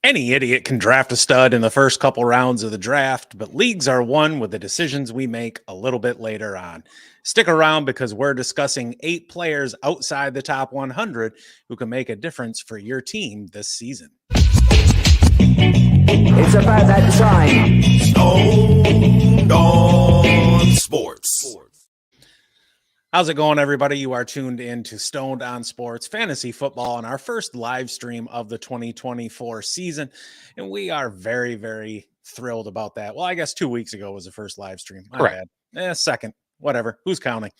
Any idiot can draft a stud in the first couple rounds of the draft, but leagues are won with the decisions we make a little bit later on. Stick around because we're discussing 8 players outside the top 100 who can make a difference for your team this season. It's about that time. Stoned on Sports. How's it going, everybody? You are tuned in to Stoned on Sports Fantasy Football and our first live stream of the 2024 season. And we are very, very thrilled about that. Well, I guess 2 weeks ago was the first live stream. My bad. Second, whatever. Who's counting?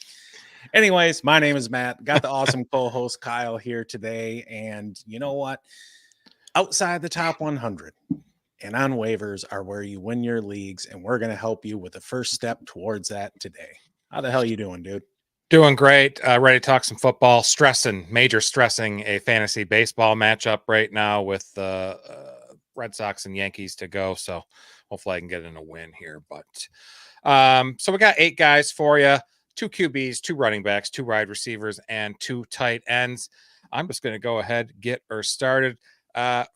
Anyways, my name is Matt. Got the awesome co-host Kyle here today. And you know what? Outside the top 100 and on waivers are where you win your leagues. And we're going to help you with the first step towards that today. How the hell you doing, dude? Doing great. Ready to talk some football. Major stressing a fantasy baseball matchup right now with the Red Sox and Yankees to go. So hopefully I can get in a win here. But so we got 8 guys for you, 2 QBs, 2 running backs, 2 wide receivers, and 2 tight ends. I'm just going to go ahead, get her started.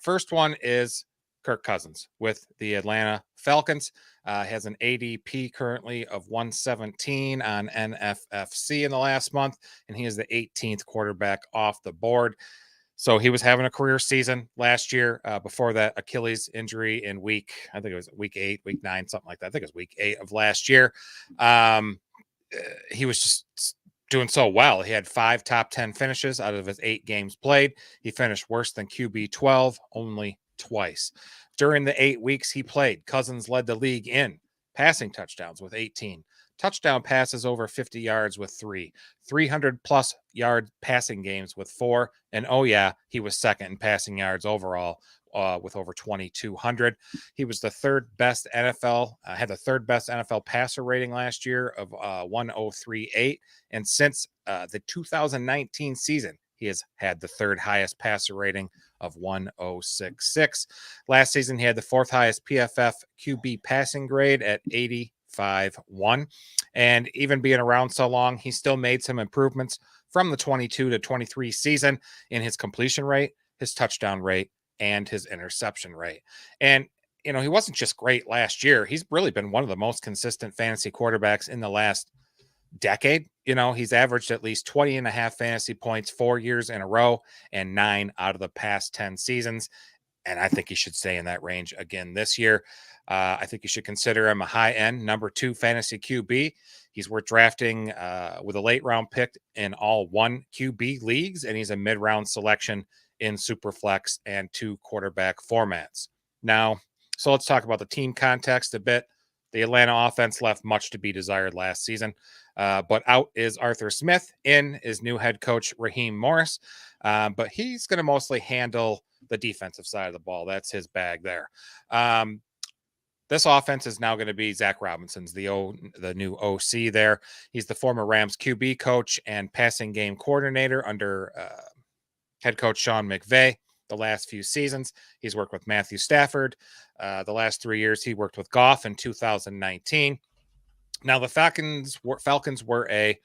First one is Kirk Cousins with the Atlanta Falcons. Has an ADP currently of 117 on NFFC in the last month, and he is the 18th quarterback off the board. So he was having a career season last year. Before that Achilles injury in week 8, week 9, something like that. I think it was week 8 of last year. He was just doing so well. He had 5 top 10 finishes out of his 8 games played. He finished worse than QB 12 only twice. During the 8 weeks he played, Cousins led the league in passing touchdowns with 18, touchdown passes over 50 yards with 3, 300-plus yard passing games with 4, and oh yeah, he was second in passing yards overall with over 2,200. He was the third best NFL, had the third best NFL passer rating last year of 103.8, and since the 2019 season, he has had the third highest passer rating of 106.6. Last season, he had the 4th highest PFF QB passing grade at 85.1. And even being around so long, he still made some improvements from the 22 to 23 season in his completion rate, his touchdown rate, and his interception rate. And, you know, he wasn't just great last year. He's really been one of the most consistent fantasy quarterbacks in the last decade. You know, he's averaged at least 20.5 fantasy points 4 years in a row and 9 out of the past 10 seasons. And I think he should stay in that range again this year. I think you should consider him a high-end number 2 fantasy QB. He's worth drafting with a late round pick in all 1 QB leagues, and he's a mid-round selection in Superflex and 2 quarterback formats. Now, so let's talk about the team context a bit. The Atlanta offense left much to be desired last season, but out is Arthur Smith. In is new head coach Raheem Morris, but he's going to mostly handle the defensive side of the ball. That's his bag there. This offense is now going to be Zach Robinson's the new OC there. He's the former Rams QB coach and passing game coordinator under head coach Sean McVay. The last few seasons, he's worked with Matthew Stafford. The last 3 years, he worked with Goff in 2019. Now, the Falcons were a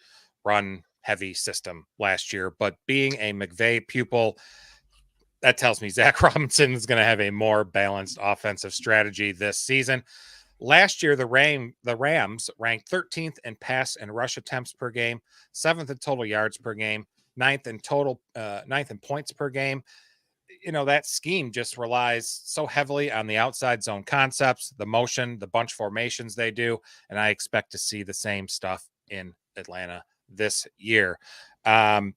run-heavy system last year, but being a McVay pupil, that tells me Zach Robinson is going to have a more balanced offensive strategy this season. Last year, the Rams ranked 13th in pass and rush attempts per game, 7th in total yards per game, 9th in points per game. You know, that scheme just relies so heavily on the outside zone concepts, the motion, the bunch formations they do, and I expect to see the same stuff in Atlanta this year. And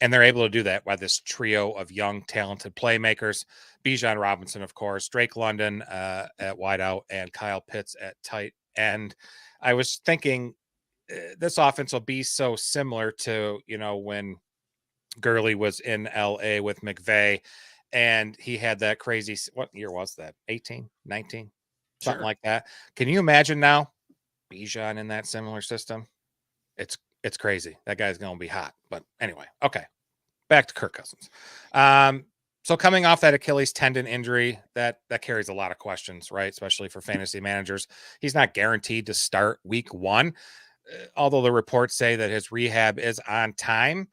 they're able to do that by this trio of young, talented playmakers. Bijan Robinson, of course, Drake London at wideout, and Kyle Pitts at tight end. I was thinking this offense will be so similar to, you know, when Gurley was in LA with McVay and he had that crazy, what year was that? 18, 19, something Sure. like that. Can you imagine now Bijan in that similar system? It's crazy. That guy's going to be hot. But anyway, okay. Back to Kirk Cousins. So coming off that Achilles tendon injury, that carries a lot of questions, right? Especially for fantasy managers. He's not guaranteed to start week 1. Although the reports say that his rehab is on time,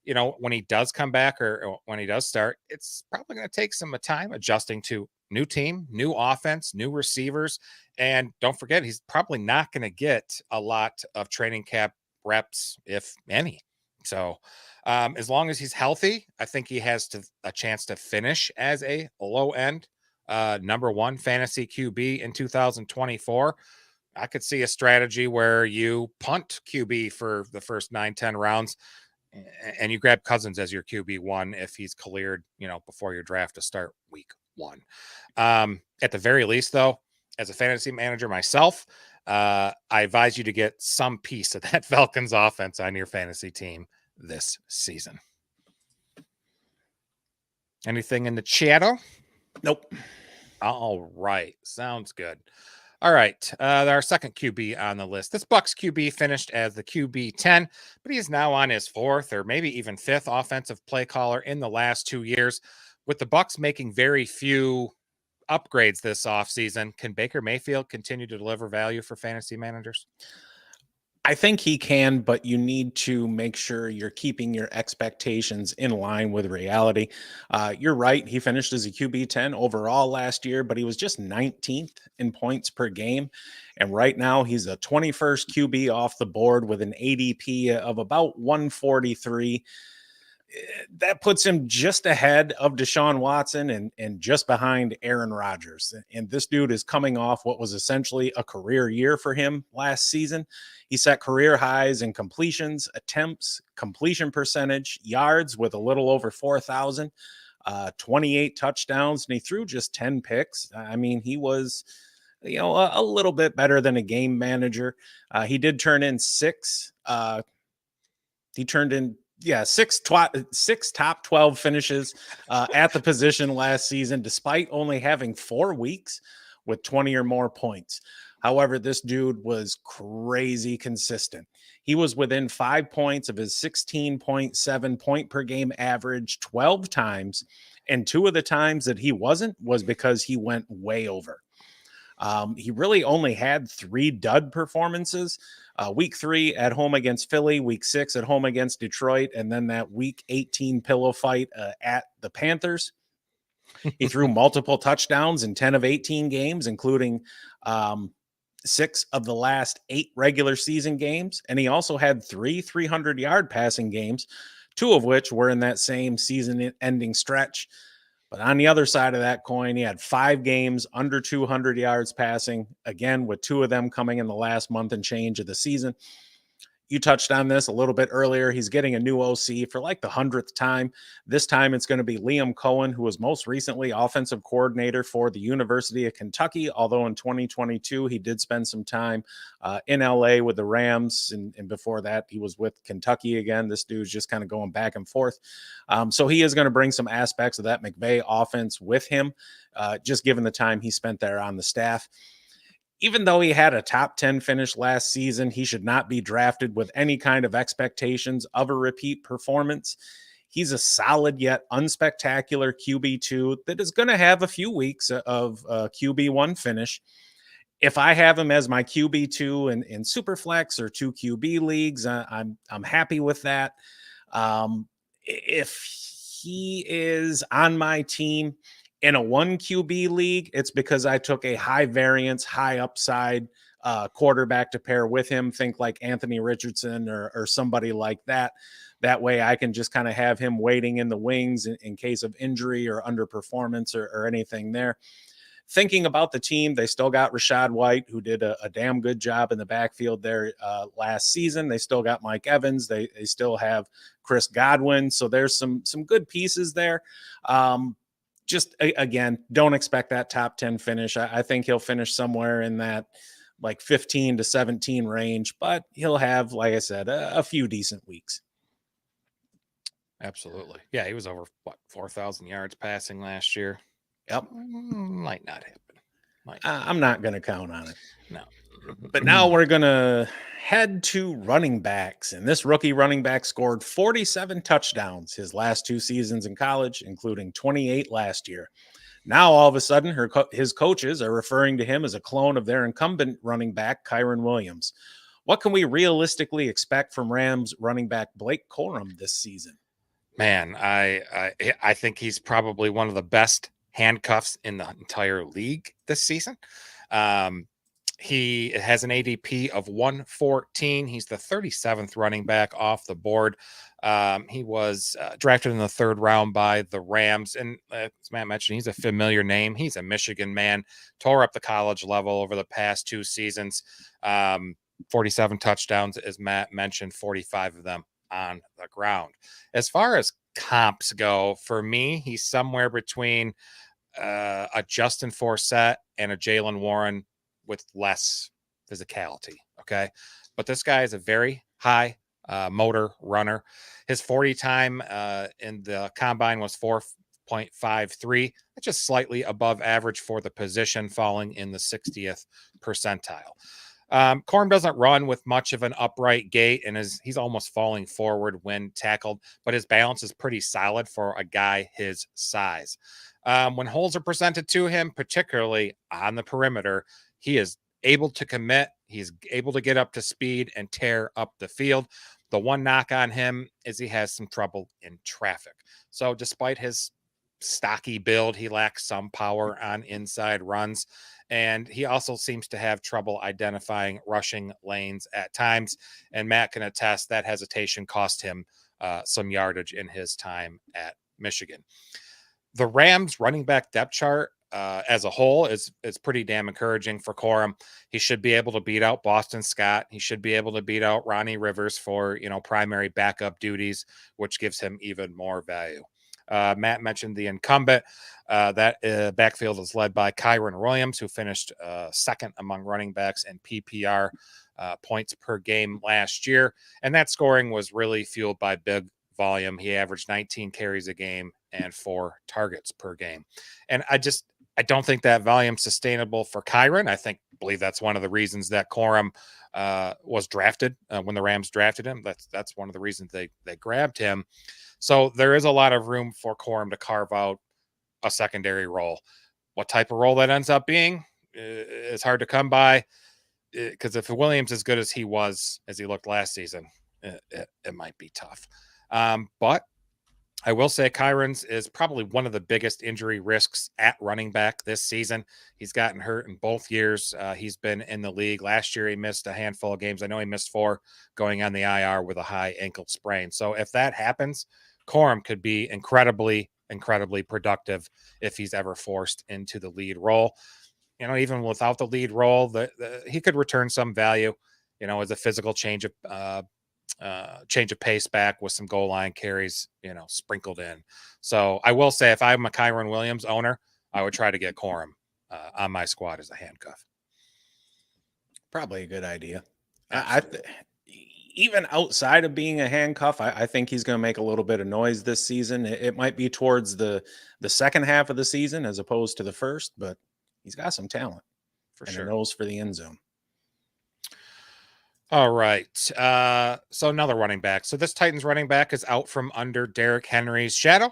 when he does come back or when he does start, it's probably going to take some time adjusting to new team, new offense, new receivers. And don't forget, he's probably not going to get a lot of training camp reps, if any. So as long as he's healthy, I think he has a chance to finish as a low end number one fantasy QB in 2024. I could see a strategy where you punt QB for the first 9-10 rounds and you grab Cousins as your QB1 if he's cleared, before your draft to start week 1. At the very least, though, as a fantasy manager myself, I advise you to get some piece of that Falcons offense on your fantasy team this season. Anything in the chat? Nope. All right. Sounds good. All right. Our second QB on the list. This Bucs QB finished as the QB 10, but he is now on his fourth or maybe even fifth offensive play caller in the last 2 years. With the Bucs making very few upgrades this offseason, can Baker Mayfield continue to deliver value for fantasy managers? I think he can, but you need to make sure you're keeping your expectations in line with reality. You're right. He finished as a QB 10 overall last year, but he was just 19th in points per game. And right now he's a 21st QB off the board with an ADP of about 143. That puts him just ahead of Deshaun Watson and just behind Aaron Rodgers. And this dude is coming off what was essentially a career year for him last season. He set career highs in completions, attempts, completion percentage, yards with a little over 4,000, 28 touchdowns, and he threw just 10 picks. I mean, he was, a little bit better than a game manager. He did turn in six. Six top 12 finishes at the position last season, despite only having 4 weeks with 20 or more points. However, this dude was crazy consistent. He was within 5 points of his 16.7 point per game average 12 times. And 2 of the times that he wasn't was because he went way over. He really only had 3 dud performances. Week 3 at home against Philly, week 6 at home against Detroit, and then that week 18 pillow fight at the Panthers. He threw multiple touchdowns in 10 of 18 games, including 6 of the last 8 regular season games. And he also had 3 300-yard passing games, 2 of which were in that same season-ending stretch. But on the other side of that coin, he had 5 games under 200 yards passing, again, with 2 of them coming in the last month and change of the season. You touched on this a little bit earlier. He's getting a new OC for like the 100th time. This time it's going to be Liam Cohen, who was most recently offensive coordinator for the University of Kentucky, although in 2022 he did spend some time in LA with the Rams, and before that he was with Kentucky again. This dude's just kind of going back and forth. So he is going to bring some aspects of that McVay offense with him, just given the time he spent there on the staff. Even though he had a top 10 finish last season, he should not be drafted with any kind of expectations of a repeat performance. He's a solid yet unspectacular QB2 that is going to have a few weeks of QB1 finish. If I have him as my QB2 in Superflex or 2 QB leagues, I'm happy with that. If he is on my team in a 1 QB league, it's because I took a high variance, high upside quarterback to pair with him. Think like Anthony Richardson or somebody like that. That way I can just kind of have him waiting in the wings in case of injury or underperformance or anything there. Thinking about the team, they still got Rashad White, who did a damn good job in the backfield there last season. They still got Mike Evans. They still have Chris Godwin. So there's some good pieces there. Just again, don't expect that top 10 finish. I think he'll finish somewhere in that like 15 to 17 range, but he'll have, like I said, a few decent weeks. Absolutely. Yeah, he was over 4,000 yards passing last year. Yep. Might not happen. I'm not going to count on it. No. But now we're going to head to running backs. And this rookie running back scored 47 touchdowns his last 2 seasons in college, including 28 last year. Now, all of a sudden, his coaches are referring to him as a clone of their incumbent running back, Kyren Williams. What can we realistically expect from Rams running back Blake Corum this season? Man, I think he's probably one of the best handcuffs in the entire league this season. Um, he has an ADP of 114. He's the 37th running back off the board. He was drafted in the third round by the Rams. And as Matt mentioned, he's a familiar name. He's a Michigan man, tore up the college level over the past 2 seasons. 47 touchdowns, as Matt mentioned, 45 of them on the ground. As far as comps go, for me, he's somewhere between a Justin Forsett and a Jalen Warren with less physicality. Okay. But this guy is a very high motor runner. His 40 time in the combine was 4.53. That's just slightly above average for the position, falling in the 60th percentile. Corum doesn't run with much of an upright gait and he's almost falling forward when tackled, but his balance is pretty solid for a guy his size. When holes are presented to him, particularly on the perimeter, he is able to commit. He's able to get up to speed and tear up the field. The one knock on him is he has some trouble in traffic. So despite his stocky build, he lacks some power on inside runs. And he also seems to have trouble identifying rushing lanes at times. And Matt can attest that hesitation cost him some yardage in his time at Michigan. The Rams running back depth chart as a whole is pretty damn encouraging for Corum. He should be able to beat out Boston Scott. He should be able to beat out Ronnie Rivers for, primary backup duties, which gives him even more value. Matt mentioned the incumbent. That backfield is led by Kyron Williams, who finished second among running backs in PPR points per game last year. And that scoring was really fueled by big volume. He averaged 19 carries a game and 4 targets per game. And I don't think that volume's sustainable for Kyron. I believe that's one of the reasons that Corum was drafted when the Rams drafted him. That's one of the reasons they grabbed him. So there is a lot of room for Corum to carve out a secondary role. What type of role that ends up being is hard to come by, because if Williams is as good as he looked last season, it might be tough. But I will say Kyron's is probably one of the biggest injury risks at running back this season. He's gotten hurt in both years. He's been in the league. Last year, he missed a handful of games. I know he missed 4 going on the IR with a high ankle sprain. So if that happens, Corum could be incredibly, incredibly productive if he's ever forced into the lead role. Even without the lead role, he could return some value, as a physical change of pace back with some goal line carries, sprinkled in. So I will say, if I'm a Kyron Williams owner, I would try to get Corum on my squad as a handcuff. Probably a good idea. Even outside of being a handcuff, I think he's going to make a little bit of noise this season. It might be towards the second half of the season as opposed to the first, but he's got some talent for sure. A nose for the end zone. All right. So another running back. So this Titans running back is out from under Derrick Henry's shadow,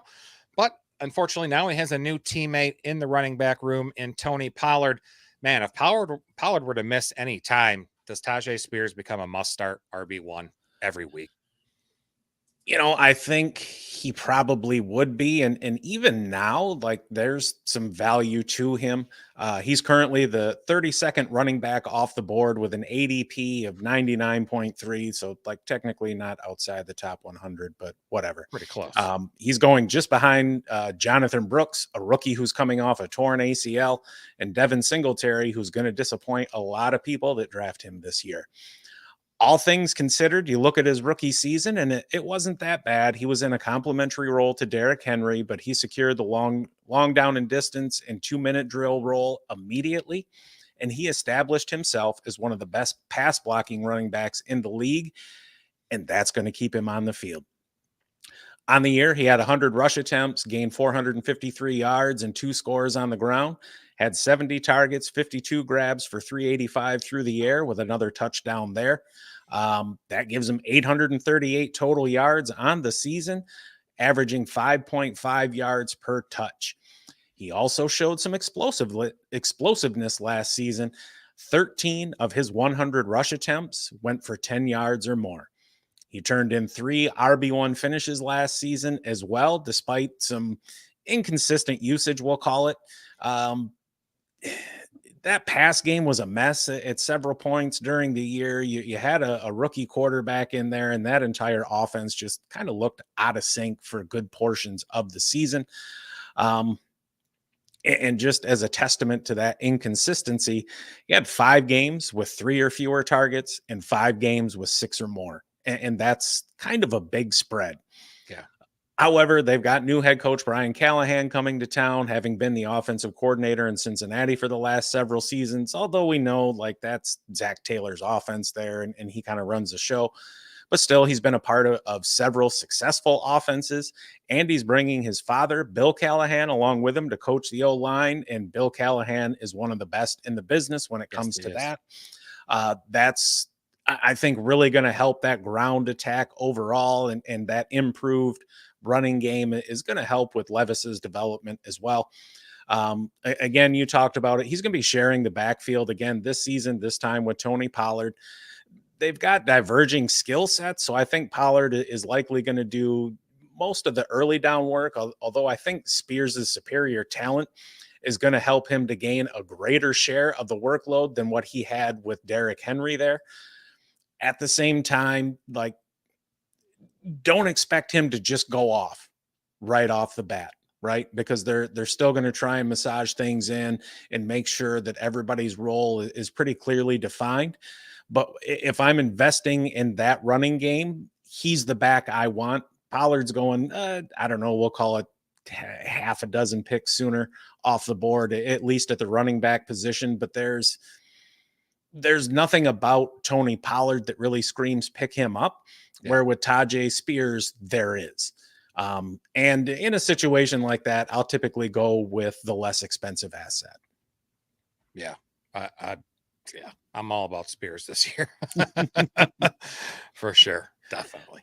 but unfortunately now he has a new teammate in the running back room in Tony Pollard. Man, if Pollard were to miss any time, does Tyjae Spears become a must-start RB1 every week? I think he probably would be. And even now, there's some value to him. He's currently the 32nd running back off the board with an ADP of 99.3. So technically not outside the top 100, but whatever. Pretty close. He's going just behind Jonathan Brooks, a rookie who's coming off a torn ACL, and Devin Singletary, who's going to disappoint a lot of people that draft him this year. All things considered, you look at his rookie season, and it wasn't that bad. He was in a complimentary role to Derrick Henry, but he secured the long down and distance and 2-minute drill role immediately, and he established himself as one of the best pass blocking running backs in the league, and that's going to keep him on the field. On the year, he had 100 rush attempts, gained 453 yards, and 2 scores on the ground. Had 70 targets, 52 grabs for 385 through the air with another touchdown there. That gives him 838 total yards on the season, averaging 5.5 yards per touch. He also showed some explosiveness last season. 13 of his 100 rush attempts went for 10 yards or more. He turned in 3 RB1 finishes last season as well, despite some inconsistent usage, we'll call it. That pass game was a mess at several points during the year. You had a rookie quarterback in there, and that entire offense just kind of looked out of sync for good portions of the season. And just as a testament to that inconsistency, he had 5 games with 3 or fewer targets and 5 games with 6 or more. And that's kind of a big spread. Yeah. However, they've got new head coach Brian Callahan coming to town, having been the offensive coordinator in Cincinnati for the last several seasons. Although we know like that's Zach Taylor's offense there, and he kind of runs the show. But still, he's been a part of several successful offenses, and he's bringing his father, Bill Callahan, along with him to coach the O-line. And Bill Callahan is one of the best in the business when it comes to that. That's, I think, really going to help that ground attack overall, and that improved running game is going to help with Levis's development as well. Again, you talked about it. He's going to be sharing the backfield again this season, this time with Tony Pollard. They've got diverging skill sets, so I think Pollard is likely going to do most of the early down work, although I think Spears' superior talent is going to help him to gain a greater share of the workload than what he had with Derrick Henry there. At the same time, like, don't expect him to just go off right off the bat, right? Because they're still going to try and massage things in and make sure that everybody's role is pretty clearly defined. But if I'm investing in that running game, he's the back I want. Pollard's going, I don't know, we'll call it half a dozen picks sooner off the board, at least at the running back position. But there's nothing about Tony Pollard that really screams pick him up, where with Tyjae Spears, there is. And in a situation like that, I'll typically go with the less expensive asset. Yeah. I'm all about Spears this year. For sure. Definitely.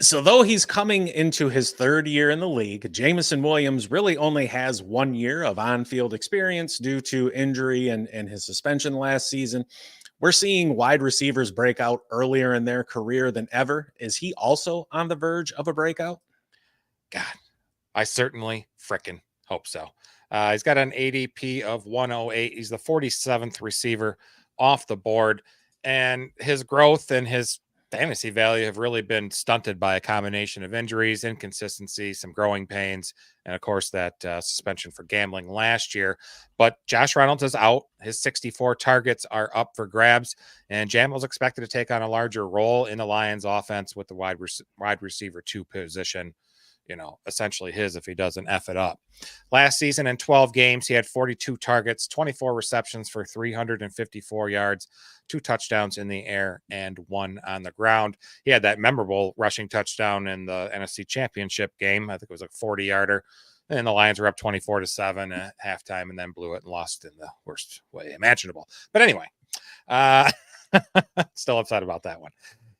So though he's coming into his 3rd year in the league, Jameson Williams really only has 1 year of on-field experience due to injury and his suspension last season. We're seeing wide receivers break out earlier in their career than ever. Is he also on the verge of a breakout? God, I certainly frickin' hope so. He's got an ADP of 108. He's the 47th receiver off the board, and his growth and his fantasy value have really been stunted by a combination of injuries, inconsistency, some growing pains, and of course that suspension for gambling last year. But Josh Reynolds is out. His 64 targets are up for grabs, and Jamel's expected to take on a larger role in the Lions offense with the wide receiver 2 position. Essentially his if he doesn't F it up. Last season in 12 games, he had 42 targets, 24 receptions for 354 yards, 2 touchdowns in the air, and 1 on the ground. He had that memorable rushing touchdown in the NFC Championship game. I think it was a 40-yarder. And the Lions were up 24-7 at halftime and then blew it and lost in the worst way imaginable. But anyway, still upset about that one.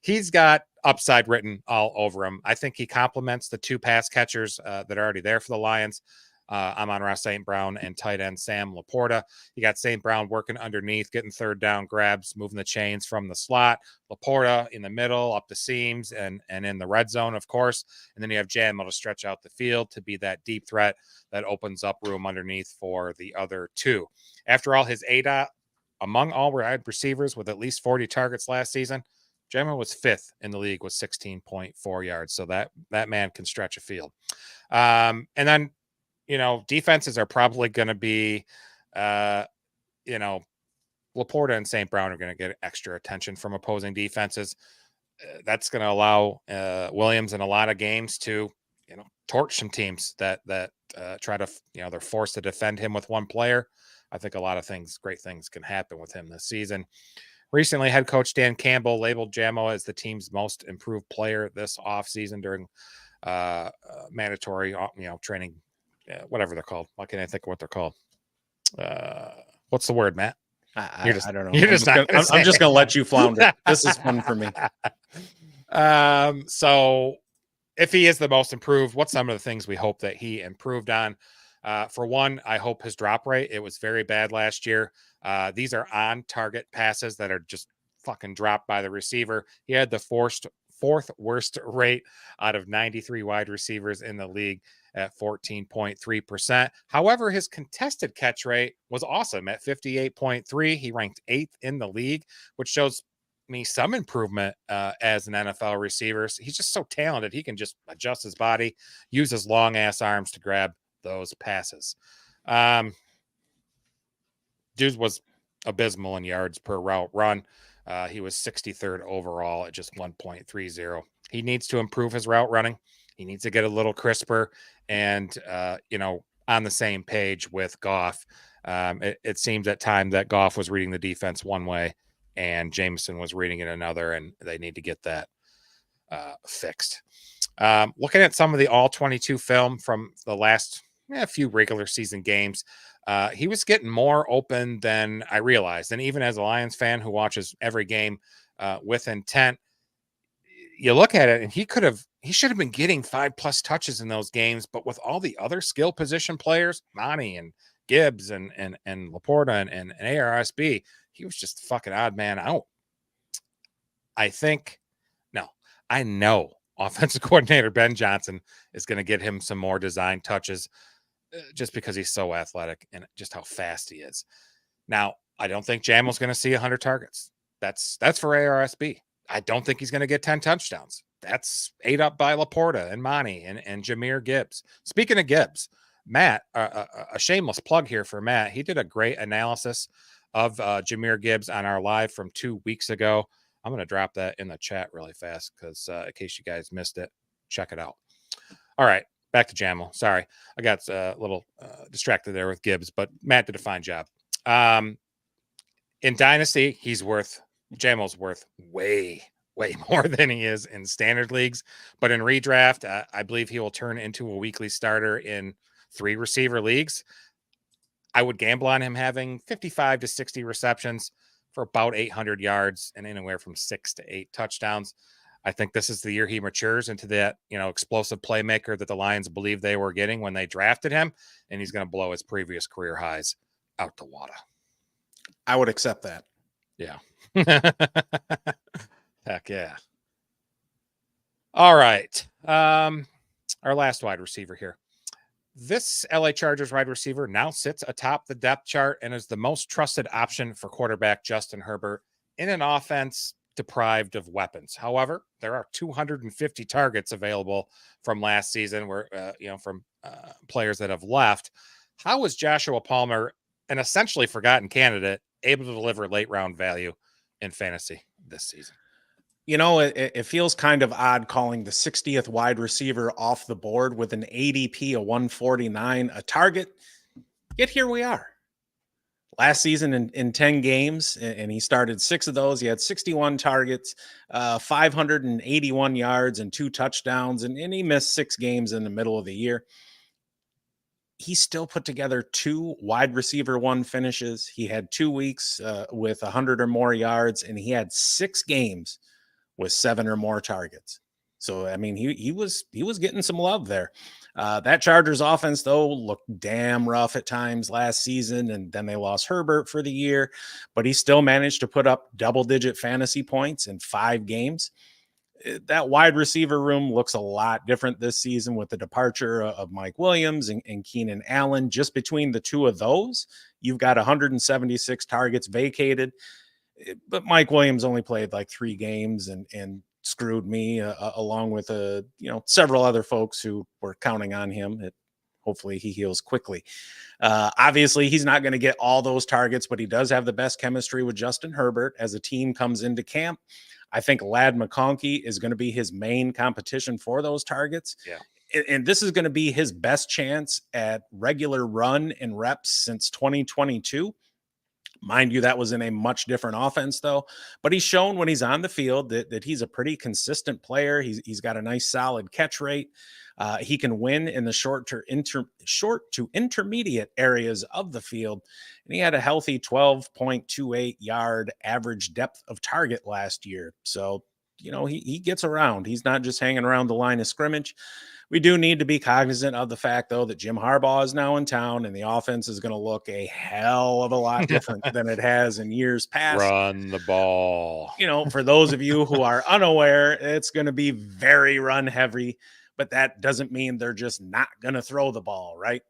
He's got upside written all over him. I think he complements the 2 pass catchers that are already there for the Lions. Amon-Ra St. Brown and tight end Sam Laporta. You got St. Brown working underneath, getting 3rd down grabs, moving the chains from the slot. Laporta in the middle, up the seams, and in the red zone, of course. And then you have Jamel to stretch out the field to be that deep threat that opens up room underneath for the other 2. After all, his ADOT among all wide receivers with at least 40 targets last season, Jamel was 5th in the league with 16.4 yards. So that man can stretch a field. And then, defenses are probably going to be, Laporta and St. Brown are going to get extra attention from opposing defenses. That's going to allow Williams in a lot of games to, torch some teams that try to, they're forced to defend him with one player. I think a lot of great things can happen with him this season. Recently, head coach Dan Campbell labeled Jamo as the team's most improved player this offseason during mandatory, training, whatever they're called. Why can't I think of what they're called? What's the word, Matt? I don't know. I'm just going to let you flounder. This is fun for me. So if he is the most improved, what's some of the things we hope that he improved on? For one, I hope his drop rate. It was very bad last year. These are on target passes that are just fucking dropped by the receiver. He had the forced fourth worst rate out of 93 wide receivers in the league at 14.3%. However, his contested catch rate was awesome at 58.3. He ranked 8th in the league, which shows me some improvement as an NFL receiver. He's just so talented. He can just adjust his body, use his long ass arms to grab those passes. Dude was abysmal in yards per route run. He was 63rd overall at just 1.30. He needs to improve his route running. He needs to get a little crisper and, on the same page with Goff. It seems at time that Goff was reading the defense one way and Jameson was reading it another, and they need to get that fixed. Looking at some of the all 22 film from the last few regular season games, he was getting more open than I realized. And even as a Lions fan who watches every game with intent, you look at it and he should have been getting 5+ touches in those games, but with all the other skill position players, Monty and Gibbs and Laporta and ARSB, he was just fucking odd man out. I know offensive coordinator Ben Johnson is going to get him some more design touches just because he's so athletic and just how fast he is. Now, I don't think Jamel's going to see 100 targets. That's for ARSB. I don't think he's going to get 10 touchdowns. That's ate up by Laporta and Monty and Jahmyr Gibbs. Speaking of Gibbs, Matt, a shameless plug here for Matt. He did a great analysis of Jahmyr Gibbs on our live from 2 weeks ago. I'm going to drop that in the chat really fast because in case you guys missed it, check it out. All right, back to Jamel. Sorry, I got a little distracted there with Gibbs, but Matt did a fine job. In Dynasty, Jamel's worth way more than he is in standard leagues. But in redraft, I believe he will turn into a weekly starter in 3 receiver leagues. I would gamble on him having 55 to 60 receptions for about 800 yards and anywhere from 6 to 8 touchdowns. I think this is the year he matures into that, explosive playmaker that the Lions believe they were getting when they drafted him, and he's going to blow his previous career highs out the water. I would accept that. Yeah. Heck yeah. All right. Our last wide receiver here. This LA Chargers wide receiver now sits atop the depth chart and is the most trusted option for quarterback Justin Herbert in an offense deprived of weapons. However, there are 250 targets available from last season from players that have left. How was Joshua Palmer, an essentially forgotten candidate, able to deliver late round value in fantasy this season? It feels kind of odd calling the 60th wide receiver off the board with an ADP of 149 a target. Yet here we are. Last season in 10 games, and he started 6 of those. He had 61 targets, 581 yards, and 2 touchdowns, and he missed 6 games in the middle of the year. He still put together 2 wide receiver 1 finishes. He had 2 weeks with 100 or more yards, and he had 6 games with 7 or more targets. So, I mean, he was getting some love there. That Chargers offense, though, looked damn rough at times last season, and then they lost Herbert for the year, but he still managed to put up double-digit fantasy points in 5 games. That wide receiver room looks a lot different this season with the departure of Mike Williams and Keenan Allen. Just between the 2 of those, you've got 176 targets vacated. But Mike Williams only played like 3 games and screwed me along with several other folks who were counting on him. Hopefully he heals quickly. Obviously, he's not going to get all those targets, but he does have the best chemistry with Justin Herbert as a team comes into camp. I think Ladd McConkey is going to be his main competition for those targets. Yeah. And this is going to be his best chance at regular run and reps since 2022. Mind you, that was in a much different offense, though. But he's shown when he's on the field that he's a pretty consistent player. He's got a nice, solid catch rate. He can win in the short to intermediate areas of the field. And he had a healthy 12.28 yard average depth of target last year. So, he gets around. He's not just hanging around the line of scrimmage. We do need to be cognizant of the fact, though, that Jim Harbaugh is now in town and the offense is going to look a hell of a lot different than it has in years past. Run the ball. For those of you who are unaware, it's going to be very run heavy, but that doesn't mean they're just not going to throw the ball, right?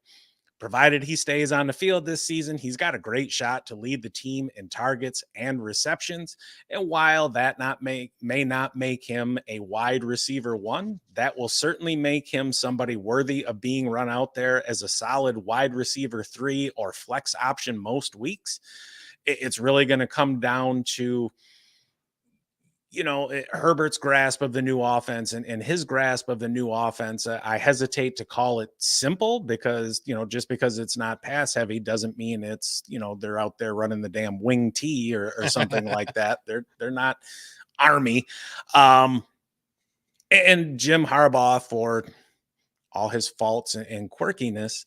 Provided he stays on the field this season, he's got a great shot to lead the team in targets and receptions. And while that may not make him a wide receiver one, that will certainly make him somebody worthy of being run out there as a solid wide receiver 3 or flex option most weeks. It's really going to come down to Herbert's grasp of the new offense and his grasp of the new offense. I hesitate to call it simple because, just because it's not pass heavy doesn't mean it's, they're out there running the damn wing T or something like that. They're not Army. And Jim Harbaugh, for all his faults and quirkiness,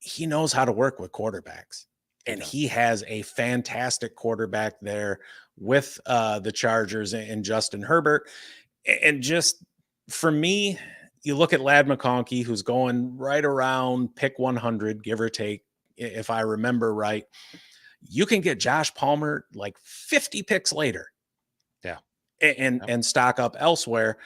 he knows how to work with quarterbacks. And he has a fantastic quarterback there with the Chargers and Justin Herbert. And just for me, you look at Ladd McConkey, who's going right around pick 100, give or take, if I remember right. You can get Josh Palmer like 50 picks later. Yeah. And stock up elsewhere.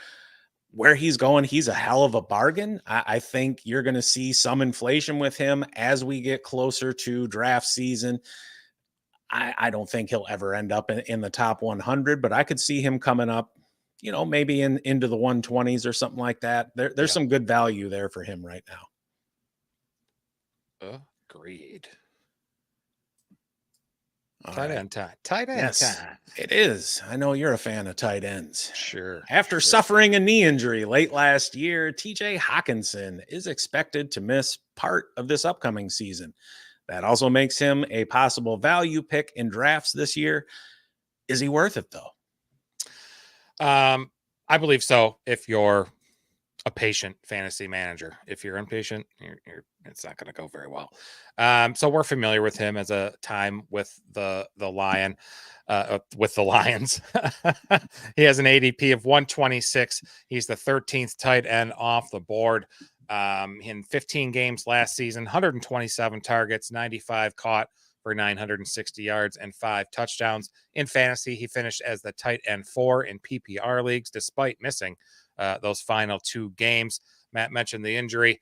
Where he's going, he's a hell of a bargain. I think you're going to see some inflation with him as we get closer to draft season. I don't think he'll ever end up in the top 100, but I could see him coming up, maybe into the 120s or something like that. There's some good value there for him right now. Agreed. Tight end time. It is. I know you're a fan of tight ends. Sure. After suffering a knee injury late last year, Tyjae Hockenson is expected to miss part of this upcoming season. That also makes him a possible value pick in drafts this year. Is he worth it, though? I believe so. If you're a patient fantasy manager, if you're impatient, it's not going to go very well. So we're familiar with him as a time with the Lions. He has an ADP of 126. He's the 13th tight end off the board. In 15 games last season, 127 targets, 95 caught for 960 yards and 5 touchdowns. In fantasy, he finished as the tight end 4 in PPR leagues, despite missing those final 2 games. Matt mentioned the injury,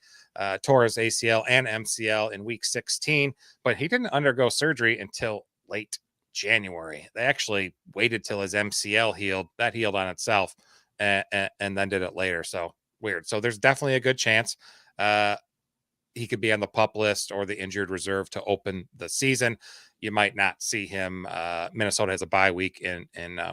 tore his ACL and MCL in week 16, but he didn't undergo surgery until late January. They actually waited till his MCL healed. That healed on itself and then did it later. So weird. So there's definitely a good chance he could be on the PUP list or the injured reserve to open the season. You might not see him. Minnesota has a bye week in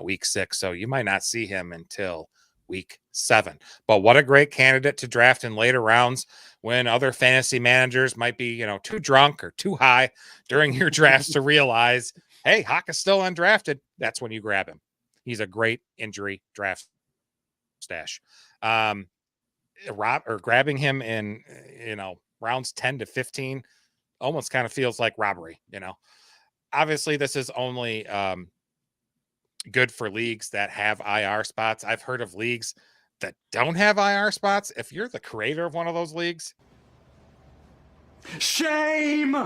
week 6, so you might not see him until week 7. But what a great candidate to draft in later rounds when other fantasy managers might be, too drunk or too high during your drafts to realize, hey, Hawk is still undrafted. That's when you grab him. He's a great injury draft stash. Grabbing him in, rounds 10 to 15 almost kind of feels like robbery. Obviously this is only good for leagues that have IR spots. I've heard of leagues that don't have IR spots. If you're the creator of one of those leagues, shame.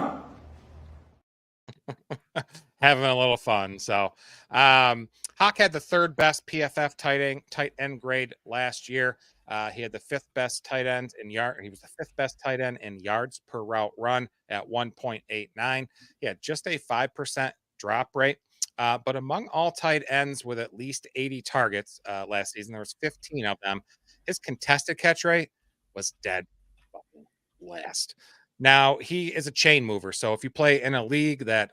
Having a little fun. So Hawk had the 3rd best PFF tight end grade last year. He had the 5th best tight end in yard. He was the 5th best tight end in yards per route run at 1.89. He had just a 5% drop rate. But among all tight ends with at least 80 targets last season, there was 15 of them. His contested catch rate was dead last. Now, he is a chain mover. So if you play in a league that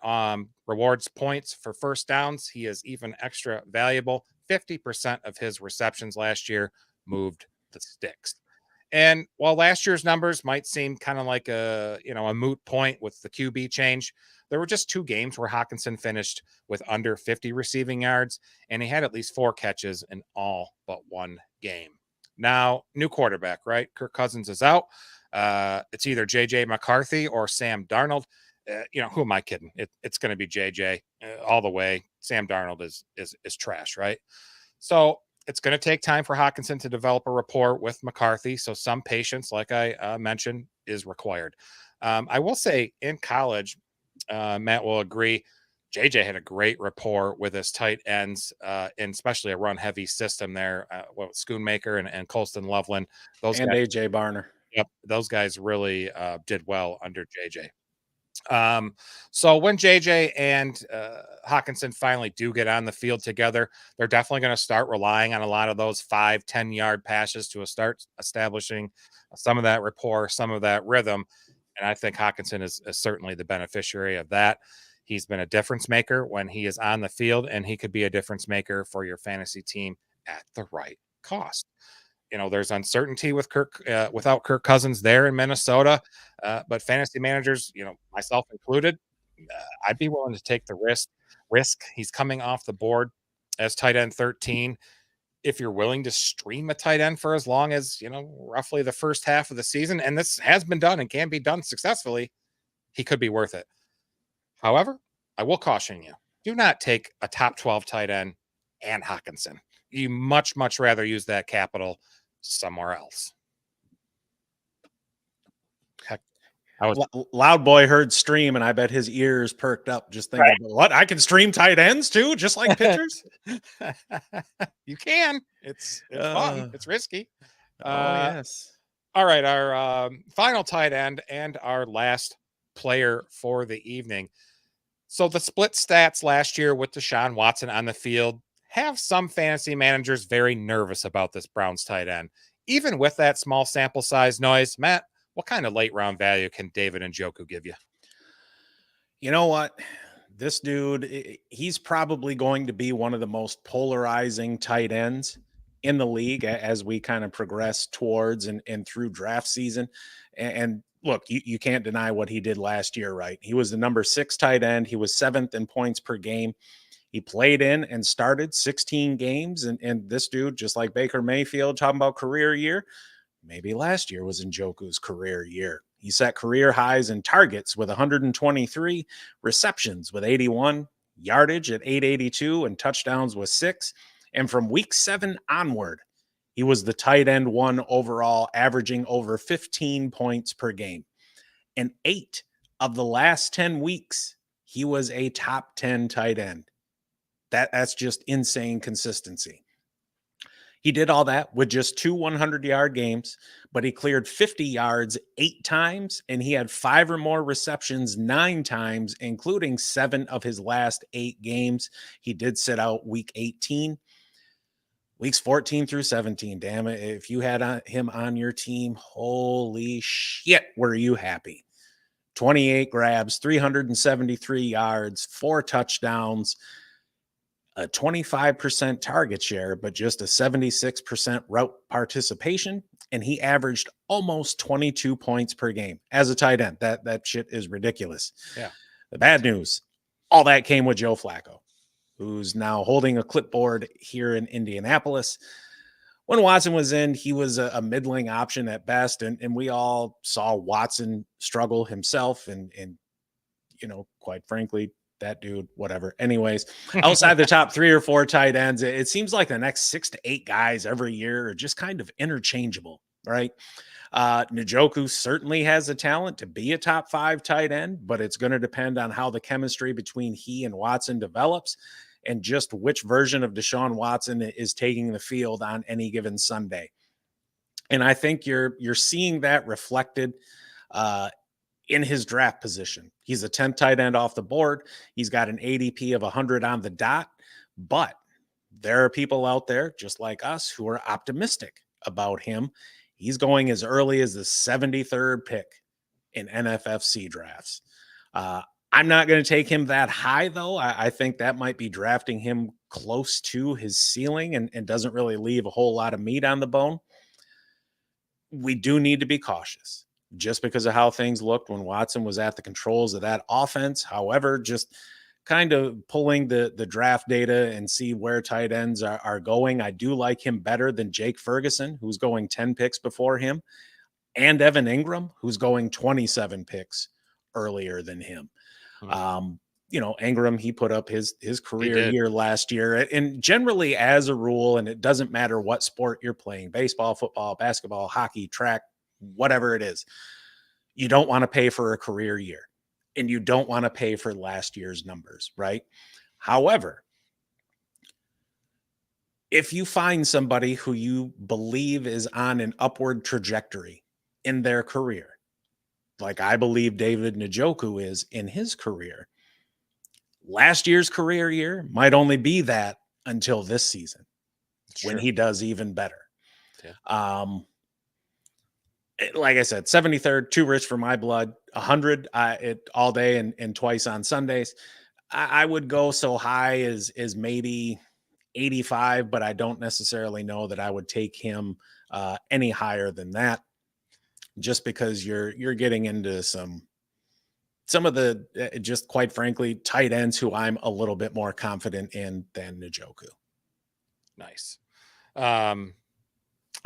rewards points for first downs, he is even extra valuable. 50% of his receptions last year moved the sticks. And while last year's numbers might seem kind of like a moot point with the QB change, there were just 2 games where Hockenson finished with under 50 receiving yards, and he had at least 4 catches in all but 1 game. Now, new quarterback, right? Kirk Cousins is out. It's either JJ McCarthy or Sam Darnold. Who am I kidding? It's going to be JJ all the way. Sam Darnold is trash, right? So It's going to take time for Hockenson to develop a rapport with McCarthy. So some patience, like I mentioned, is required. I will say in college, Matt will agree, JJ had a great rapport with his tight ends, and especially a run heavy system there. Schoonmaker and Colston Loveland, those And guys, AJ Barner. yep, those guys really did well under JJ. So when JJ and Hockenson finally do get on the field together, they're definitely going to start relying on a lot of those 5-10 yard passes to start establishing some of that rapport, some of that rhythm. And I think Hockenson is certainly the beneficiary of that. He's been a difference maker when he is on the field, and he could be a difference maker for your fantasy team at the right cost. There's uncertainty with Kirk, without Kirk Cousins there in Minnesota, but fantasy managers, myself included, I'd be willing to take the risk. He's coming off the board as tight end 13. If you're willing to stream a tight end for as long as, roughly the first half of the season, and this has been done and can be done successfully, he could be worth it. However, I will caution you, do not take a top 12 tight end and Hockenson. You much rather use that capital somewhere else. Heck, Loud Boy heard stream, and I bet his ears perked up just thinking, right. What? I can stream tight ends too, just like pitchers? You can. It's fun. It's risky. Yes. All right. Our final tight end and our last player for the evening. So the split stats last year with Deshaun Watson on the field have some fantasy managers very nervous about this Browns tight end. Even with that small sample size noise, Matt, what kind of late round value can David Njoku give you? You know what? This dude, he's probably going to be one of the most polarizing tight ends in the league as we kind of progress towards and through draft season. And look, you can't deny what he did last year, right? He was the number 6 tight end. He was 7th in points per game. He played in and started 16 games. And this dude, just like Baker Mayfield, talking about career year, maybe last year was Njoku's career year. He set career highs in targets with 123, receptions with 81, yardage at 882, and touchdowns with 6. And from week 7 onward, he was the tight end 1 overall, averaging over 15 points per game. And 8 of the last 10 weeks, he was a top 10 tight end. That's just insane consistency. He did all that with just 2 100-yard games, but he cleared 50 yards 8 times, and he had 5 or more receptions 9 times, including 7 of his last 8 games. He did sit out week 18. Weeks 14 through 17, damn it. If you had him on your team, holy shit, were you happy. 28 grabs, 373 yards, 4 touchdowns, a 25% target share, but just a 76% route participation. And he averaged almost 22 points per game as a tight end. That shit is ridiculous. Yeah. The bad news, all that came with Joe Flacco, who's now holding a clipboard here in Indianapolis. When Watson was in, he was a middling option at best. And we all saw Watson struggle himself. And quite frankly, that dude, whatever. Anyways, outside the top 3 or 4 tight ends, it seems like the next 6 to 8 guys every year are just kind of interchangeable, right? Njoku certainly has the talent to be a top 5 tight end, but it's going to depend on how the chemistry between he and Watson develops and just which version of Deshaun Watson is taking the field on any given Sunday. And I think you're seeing that reflected in his draft position. He's a 10th tight end off the board. He's got an ADP of 100 on the dot, but there are people out there just like us who are optimistic about him. He's going as early as the 73rd pick in NFFC drafts. I'm not going to take him that high, though. I think that might be drafting him close to his ceiling and doesn't really leave a whole lot of meat on the bone. We do need to be cautious just because of how things looked when Watson was at the controls of that offense. However, just kind of pulling the draft data and see where tight ends are going. I do like him better than Jake Ferguson, who's going 10 picks before him, and Evan Ingram, who's going 27 picks earlier than him. Ingram, he put up his career did. year last year. And generally, as a rule, and it doesn't matter what sport you're playing, baseball, football, basketball, hockey, track, whatever it is, you don't want to pay for a career year, and you don't want to pay for last year's numbers, right? However, if you find somebody who you believe is on an upward trajectory in their career, like I believe David Njoku is in his career, last year's career year might only be that until this season when he does even better. Yeah. Like I said, 73rd, too rich for my blood. 100 all day and twice on Sundays. I would go so high as maybe 85, but I don't necessarily know that I would take him any higher than that, just because you're getting into some of the just quite frankly tight ends who I'm a little bit more confident in than Njoku. Nice.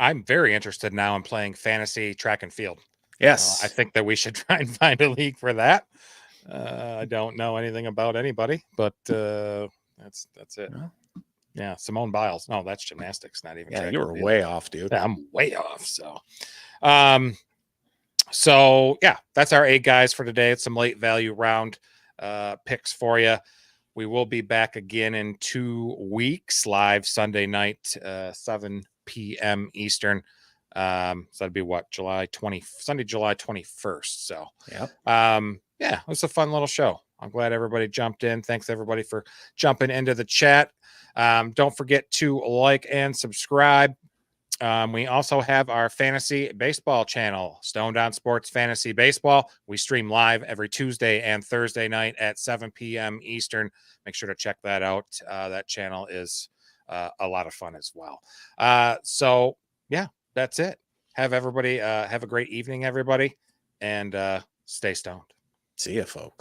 I'm very interested now in playing fantasy track and field. Yes. I think that we should try and find a league for that. I don't know anything about anybody, but that's it. Well, yeah, Simone Biles. No, that's gymnastics, not even. Yeah, you were way off, dude. Yeah, I'm way off. So yeah, that's our 8 guys for today. It's some late value round picks for you. We will be back again in 2 weeks, live Sunday night, 7 p.m. Eastern. So that'd be what, Sunday, July 21st. So yeah, it was a fun little show. I'm glad everybody jumped in. Thanks everybody for jumping into the chat. Don't forget to like and subscribe. We also have our fantasy baseball channel, Stoned on Sports Fantasy Baseball. We stream live every Tuesday and Thursday night at 7 p.m. Eastern. Make sure to check that out. That channel is a lot of fun as well. So yeah, that's it. Have a great evening, everybody, and stay stoned. See ya, folks.